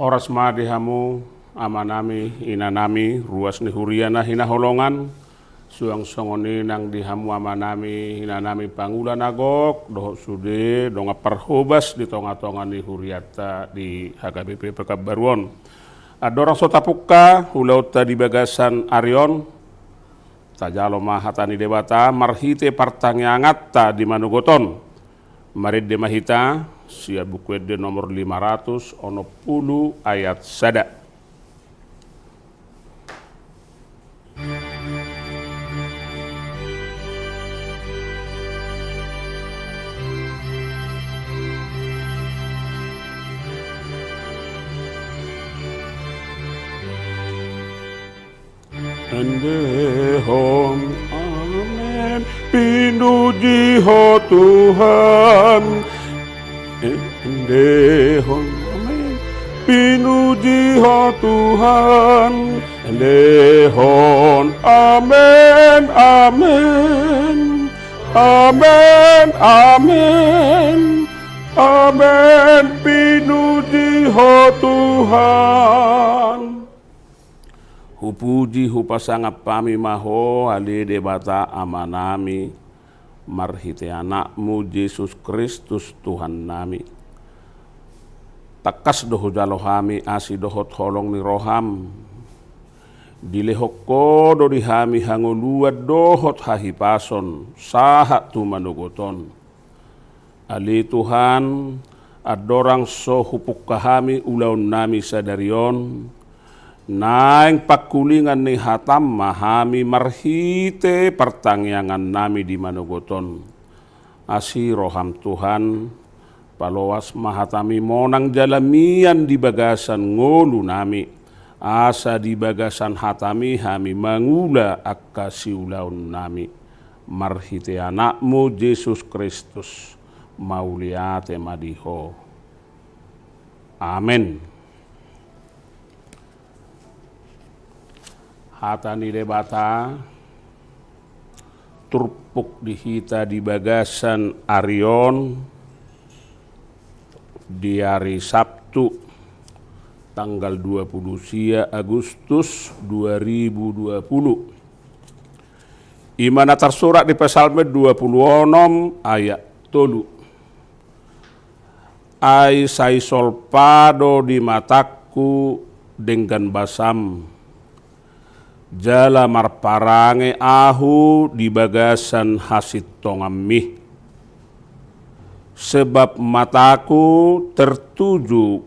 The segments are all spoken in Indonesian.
Horas madihamu amanami inanami ruas ni huriana hinaholongan suang songoni nang dihamu amanami inanami pangulan agok dohok sude donga perhobas di tonga-tonga ni huriata di HKBP Pekabaruan. Adorang sotapuka hulauta di bagasan Arion tajalo mahatani dewata marhite partangyangatta di Manugoton marid de mahita sia buku de nomor 500 ono 10 ayat sada. Endehon, amen, pinuji ho Tuhan. Endehon, amen, pinuji ho Tuhan. Endehon, amen, amen, amen, amen, amen, pinuji ho Tuhan. Hupuji hupasangap pami maho ali debata amanami marhite anakmu Yesus Kristus Tuhan nami. Takas doho jalohami asi dohot holong ni roham. Dilehoko do dihami hangoluat dohot hahipason sahat tu manugoton. Ali Tuhan adorang so hupuk kahami ulaun nami sadarion. Naing pakulingan ni hatam mahami marhite pertangyangan nami di Manugoton. Asi roham Tuhan paloas mahatami monang jalamian di bagasan ngolu nami. Asa di bagasan hatami hami mangula akasi ulaun nami. Marhite anakmu Yesus Kristus mauliate madiho. Amin. Hatani debata turpuk dihita di bagasan Arion di hari Sabtu tanggal 20 Agustus 2020. Imana tersurat di Psalme 26 ayat 3. Ai sai solpado di mataku dengan basam. Jala marparange ahu di bagasan hasit tongammi. Sebab mataku tertuju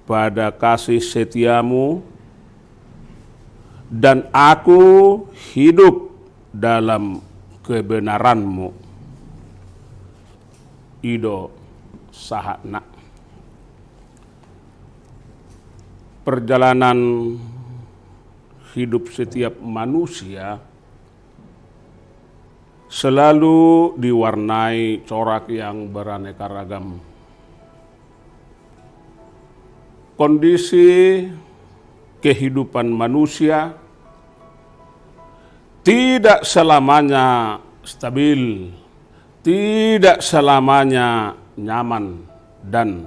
pada kasih setiamu dan aku hidup dalam kebenaranmu. Ido sahakna. Perjalanan hidup setiap manusia selalu diwarnai corak yang beraneka ragam. Kondisi kehidupan manusia tidak selamanya stabil, tidak selamanya nyaman dan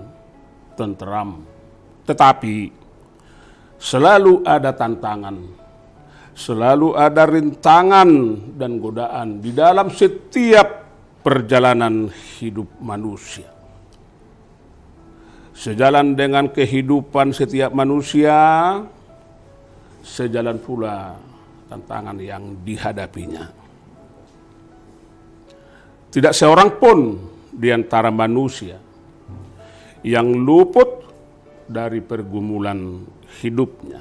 tenteram, tetapi selalu ada tantangan, selalu ada rintangan dan godaan di dalam setiap perjalanan hidup manusia. Sejalan dengan kehidupan setiap manusia, sejalan pula tantangan yang dihadapinya. Tidak seorang pun di antara manusia yang luput dari pergumulan hidupnya.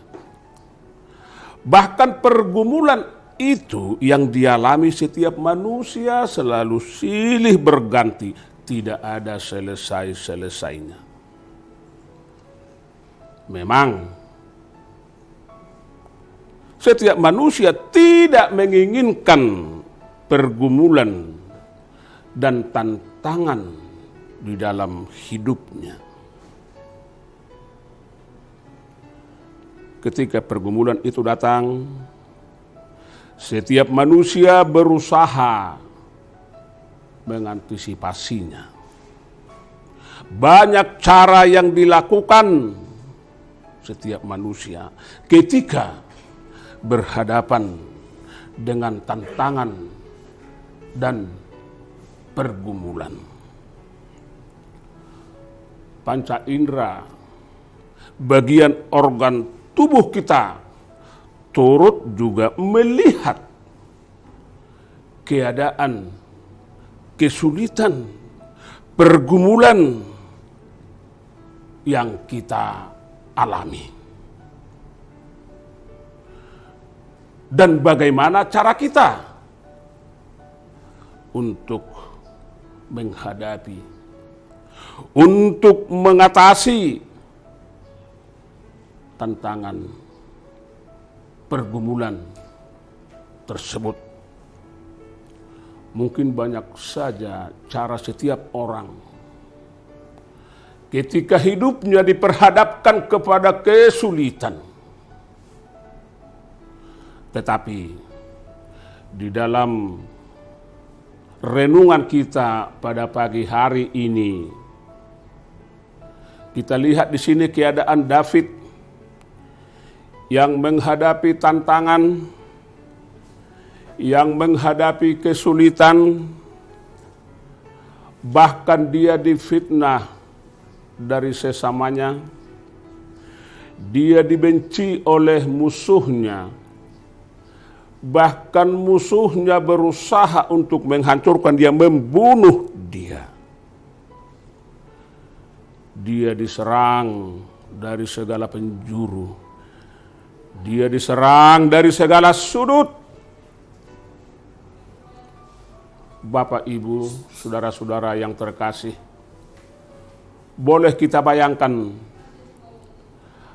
Bahkan pergumulan itu yang dialami setiap manusia selalu silih berganti, tidak ada selesai-selesainya. Memang setiap manusia tidak menginginkan pergumulan dan tantangan di dalam hidupnya. Ketika pergumulan itu datang, setiap manusia berusaha mengantisipasinya. Banyak cara yang dilakukan setiap manusia ketika berhadapan dengan tantangan dan pergumulan. Panca indera, bagian organ tubuh kita, turut juga melihat keadaan, kesulitan, pergumulan yang kita alami. Dan bagaimana cara kita untuk menghadapi, untuk mengatasi tantangan pergumulan tersebut. Mungkin banyak saja cara setiap orang ketika hidupnya diperhadapkan kepada kesulitan. Tetapi di dalam renungan kita pada pagi hari ini, kita lihat di sini keadaan David yang menghadapi tantangan, yang menghadapi kesulitan, bahkan dia difitnah dari sesamanya, dia dibenci oleh musuhnya, bahkan musuhnya berusaha untuk menghancurkan dia, membunuh dia. Dia diserang dari segala penjuru, dia diserang dari segala sudut. Bapak, Ibu, saudara-saudara yang terkasih, boleh kita bayangkan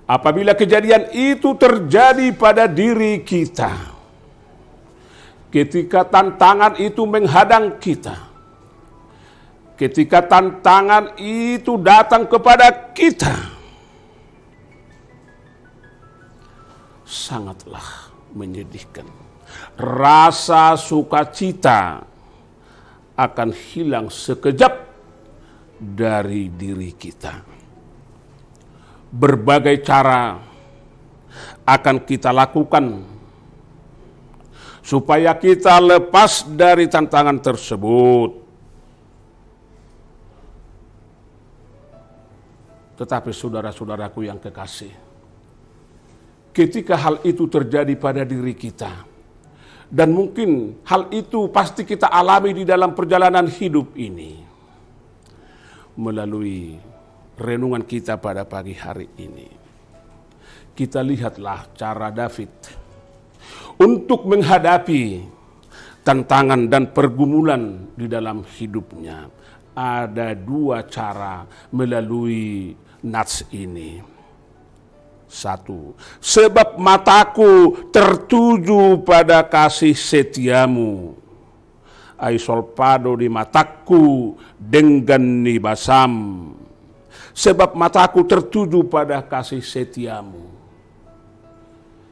apabila kejadian itu terjadi pada diri kita, ketika tantangan itu menghadang kita, ketika tantangan itu datang kepada kita, sangatlah menyedihkan. Rasa sukacita akan hilang sekejap dari diri kita. Berbagai cara akan kita lakukan supaya kita lepas dari tantangan tersebut. Tetapi saudara-saudaraku yang kekasih, ketika hal itu terjadi pada diri kita, dan mungkin hal itu pasti kita alami di dalam perjalanan hidup ini, melalui renungan kita pada pagi hari ini, kita lihatlah cara David untuk menghadapi tantangan dan pergumulan di dalam hidupnya. Ada dua cara melalui nats ini. Satu, sebab mataku tertuju pada kasih setiamu. Ai solpado di mataku dengan nibasam. Sebab mataku tertuju pada kasih setiamu.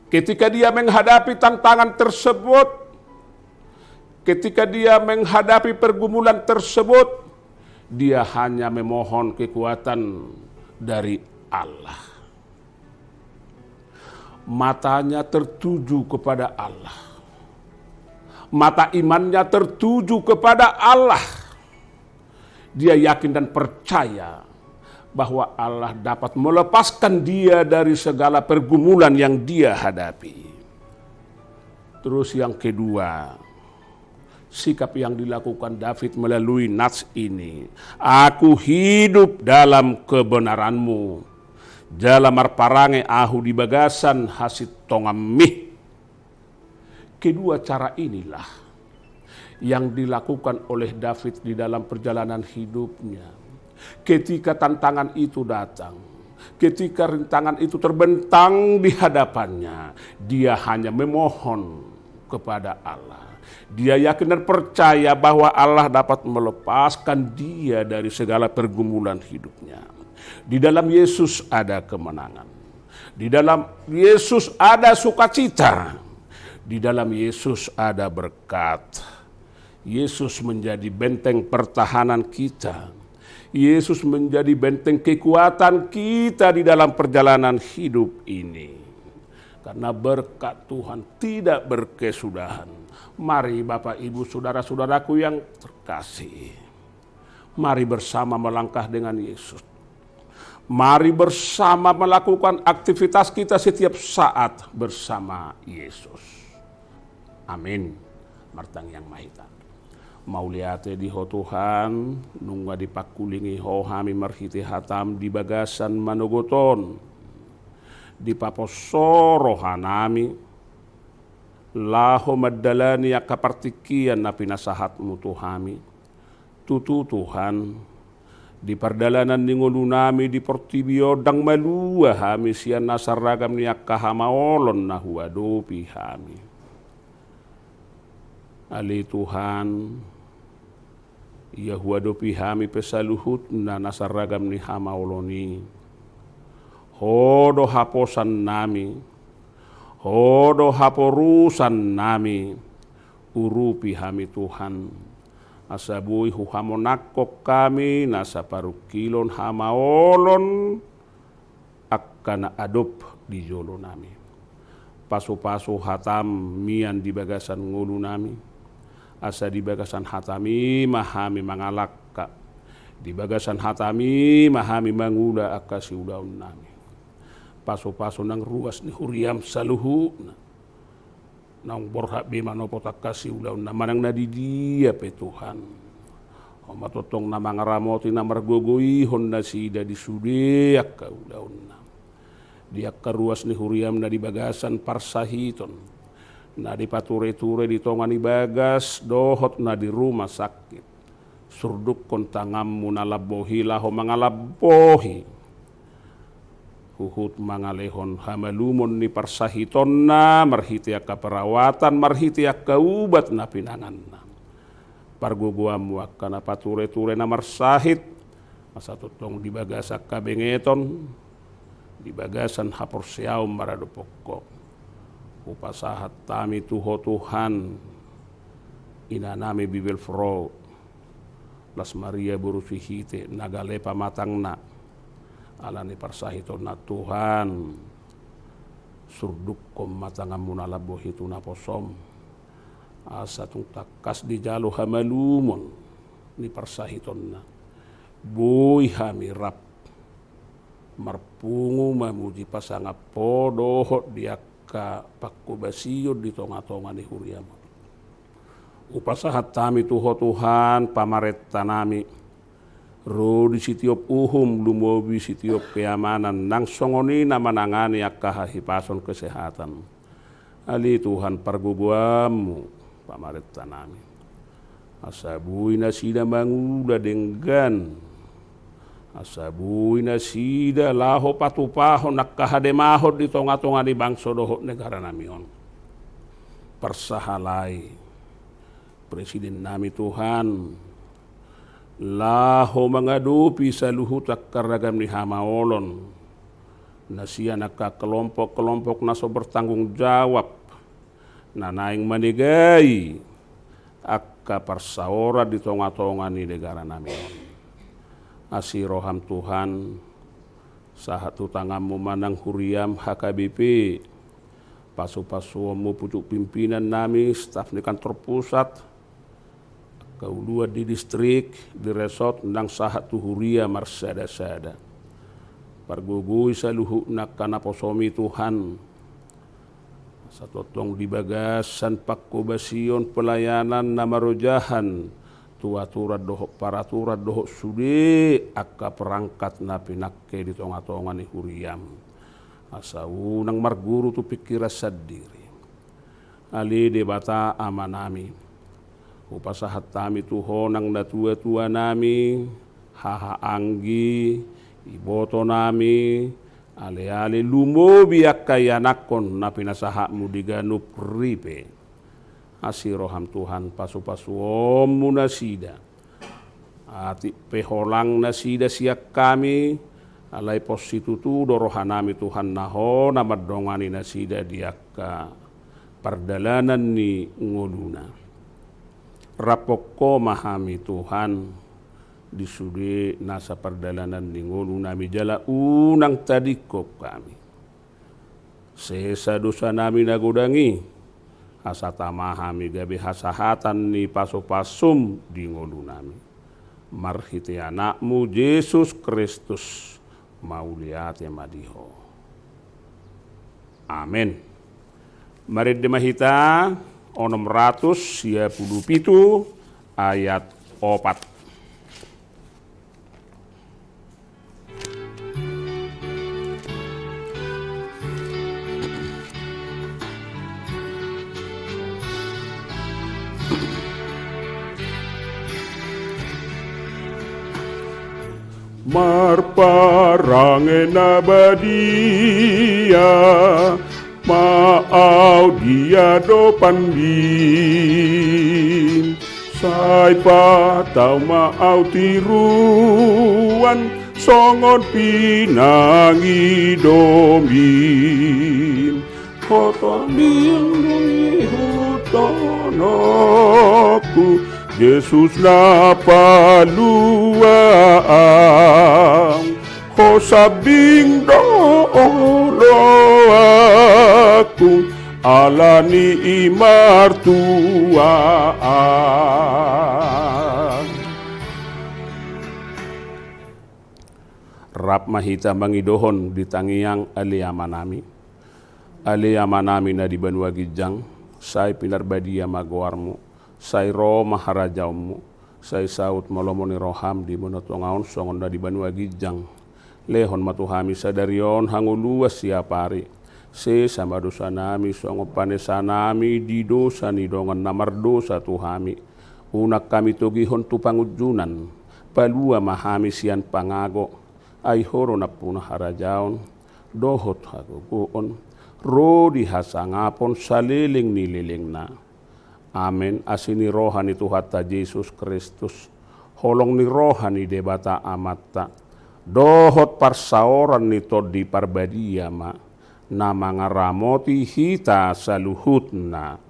Ketika dia menghadapi tantangan tersebut, ketika dia menghadapi pergumulan tersebut, dia hanya memohon kekuatan dari Allah. Matanya tertuju kepada Allah. Mata imannya tertuju kepada Allah. Dia yakin dan percaya bahwa Allah dapat melepaskan dia dari segala pergumulan yang dia hadapi. Terus yang kedua, sikap yang dilakukan David melalui nats ini. Aku hidup dalam kebenaran-Mu. Jalamar parange ahu di bagasan hasit tongamih. Kedua cara inilah yang dilakukan oleh David di dalam perjalanan hidupnya. Ketika tantangan itu datang, ketika rintangan itu terbentang di hadapannya, dia hanya memohon kepada Allah. Dia yakin dan percaya bahwa Allah dapat melepaskan dia dari segala pergumulan hidupnya. Di dalam Yesus ada kemenangan. Di dalam Yesus ada sukacita. Di dalam Yesus ada berkat. Yesus menjadi benteng pertahanan kita. Yesus menjadi benteng kekuatan kita di dalam perjalanan hidup ini. Karena berkat Tuhan tidak berkesudahan. Mari Bapak Ibu saudara-saudaraku yang terkasih, mari bersama melangkah dengan Yesus. Mari bersama melakukan aktivitas kita setiap saat bersama Yesus. Amin. Martang yang mahita. Mauliate di ho Tuhan, nungga di pakulingi ho hami marhiti hatam di bagasan manogoton, di paposoro hanami, laho madalani akapartikian na pinasahatmu Tuhami, tutu Tuhan, di perdalanan ni ngulu nami di portibio dang malua hami sian nasaragam ni akahamaolon na huadopi hami. Ali Tuhan, ia huadopi hami pesaluhut na nasaragam ni hamaoloni. Hodo haposan nami, hodo haporusan nami, urupi hami Tuhan. Asabui huhamonakok kami nasa parukilon hamaolon akkana adop di jolo nami. Pasu-pasu hatam mian di bagasan ngulu nami. Asa di bagasan hatami mahami mangalakka, di bagasan hatami mahami mangula akasi udaun nami. Paso-paso nang ruas ni huriam saluhu nang borhak bima nopo takasi udaun na manang nadidia pe Tuhan. O matotong na mangaramoti na margogoi hon na sida di sudeak ka udaun na. Diak karuas ni huriam na di bagasan parsahiton. Na di pature-ture di tongan di bagas, dohot na di rumah sakit. Surduk kontangammu na labohi laho mangalabohi. Huhut mangalehon hamalumon ni parsahiton na, marhiti akka perawatan, marhiti akka ubat na pinangan na. Parguguamu akka na pature-ture na marsahit, masa tutong di bagas akka bengeton, di bagasan haporsiaw maradopokko. Upasahat tami tuho Tuhan, ina nami bibel fro, las Maria burusihite nagale pamatang na, alani parsahiton na Tuhan, surduk kom matangam munalabo hitu na posom, asa tung takas di jalo hamalumon, ni parsahiton na, buy hamirap, marpungu mamuji pasangapo dohot diak ka pakubasiyo di tonga-tonga ni huriam. Upasahat tami tuho Tuhan pamaretta nami ro di sitiop uhum lumobi sitiop keamanan nang songoni na manangani akahahipason kesehatan. Ali Tuhan parguguamu pamaretta nami. Asabui na sida manguda denggan, asabui na sida laho patupaho nakahademahod di tonga-tonga di bangso dohot negara namion. Persahalai Presiden nami Tuhan, laho mangadupi sa luhut akaragam ni hamaolon, na siya nakakelompok-kelompok na so bertanggung jawab, na naing manigay akka persaora di tonga-tonga ni negara namion. Asiroham Tuhan, sahatu tanganmu manang huriam HKBP, pasu-pasuamu pucuk pimpinan nami, staf di kantor pusat, kaulua di distrik, di resort, nang sahatu huria marsada-sada. Pargugui saluhu nakana posomi Tuhan, satotong di bagasan pakkobasion pelayanan namarojahan, tuaturat dohok paraturat dohok sude akka perangkat na pinakke di tonga-tonga ni huriam. Asa unang marguru tu pikira sadiri. Ali debata amanami. Upasahat tami tuhonang na tua-tua nami, haha anggi, iboto nami, ale-ale lumobi akka yanakon na pinasahakmu diganup ripe. Asiroham Tuhan pasu-pasuom munasida, ati peholang nasida siak kami, alai positutu dorohanami Tuhan naho namadongani nasida diakka perdalanan ni ngoluna. Rapokko mahami Tuhan, disude nasa perdalanan ningolu nami jala unang tadikop kami. Sesa dosa nami nagodangi, asa tamahami gabi hasahatan ni pasopasum di ngolu nami. Marhiti anakmu Yesus Kristus mauliate madiho. Amin. Mari demahita onom 127 ayat 4. Marparangen abadia maau dia do pandin sai patau maau tiruan songon pinangi domin koto lindungi hutonoku Yesus na paluang ko sabing doolo aku ala ni imartuaan. Rap mahita mangidohon di tangiang aliamanami. Aliamanami na di Banua Gijang, say pinarbadia magoarmu. Sai ro maharajaumu, sai saut malomoni roham di monotongaon songon da di Banua Gijang. Lehon matuhami sadarion hanguluas siapari. Se sama dosa nami songo panesa nami di dosa ni dongan namar dosa tuhami. Unak kami togihon tu pangujunan, palua mahami sian pangago. Ai horo na puna harajaon, dohot haguguon, rodi hasangapon saliling nililing na. Amin. Asini rohani Tuhata Yesus Kristus. Holong ni rohani debata amatta. Dohot parsaoran ni todi parbadia ma. Nama ngaramoti hita saluhutna.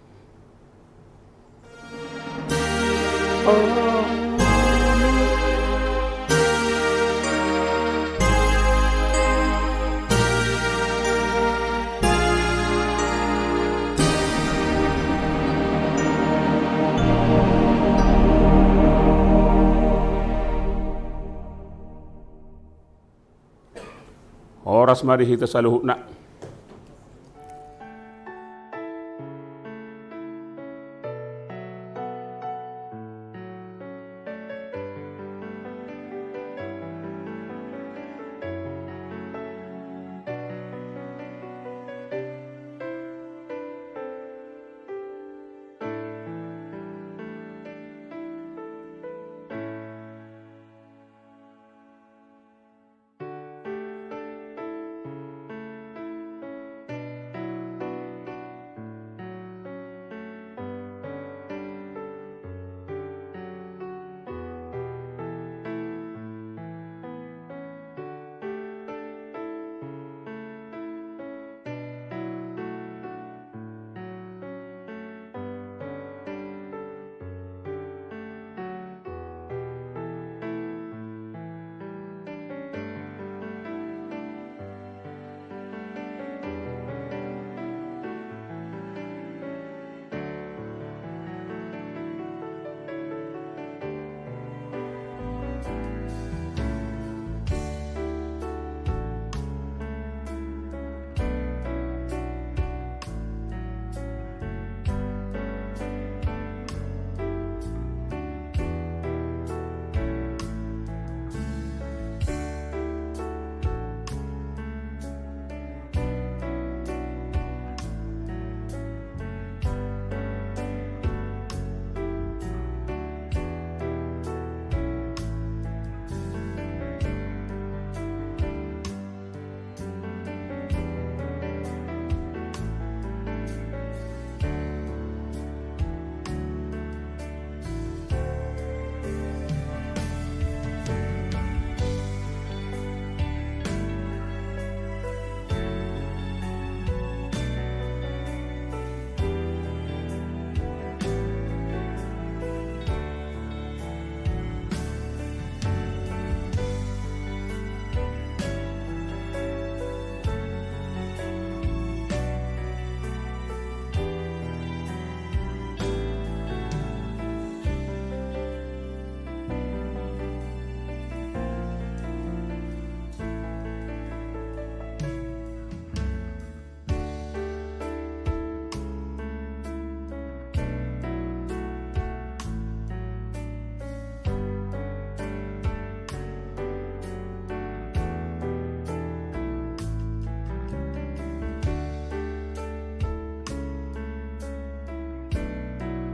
Oras mari hita saluhutna.